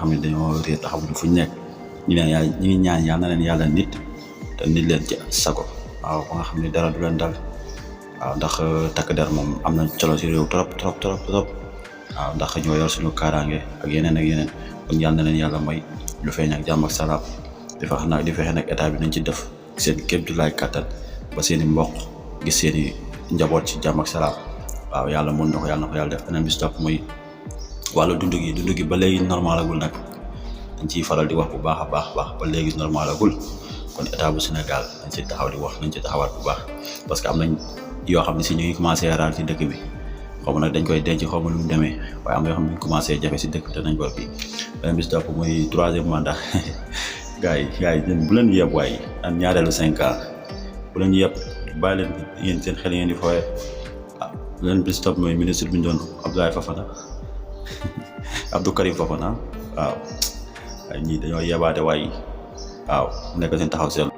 xam ne dañoo réer taxamuñu fuñ nekk ñu ngi ñaan yàlla na leen yàlla nit te nit leen ci sago waaw ba nga xam ne dara du leen dal waaw ndax takk der moom am na solo si réew trop waaw ndax ñoo yor suñu kaaraange ak yeneen kon yàlla na leen yàlla may lu feeñ ak jàmm ak salaam di fexe nag état bi nañ ci def seen kéemtulaay kàttan ba seen i mbokk gis seen i njaboot ci jàmm ak salaam waaw yàlla mën na ko yàlla def beneen bi si topp muy wàllu dund gi ba léegi normalagul nag dañ ciy faral di wax bu baax a baax ba léegi normalagul kon état bu Sénégal nañ ci taxaw di wax nañ ci taxawaat bu baax parce que am nañ yoo xam ne si ñu ngi commencé raar ci dëkk bi xaw ma nag dañ koy denc xaw ma lu mu demee waaye am na yoo xam ne ñu commencé jafe si dëkk bi te nañ ko kii beneen bi si topp muy 3e mandat gars yi bu leen yeb waaye an ñaareelu 5 ans bu leen yeb bàyyi leen yéen seen xel ngeen di fooyee beneen bi si topp mooy ministre bi ñu doon Abdoulaye Fofana Abdou Karim Fofana waaw ñii dañoo yebaate waay waaw nekk seen taxaw seetlu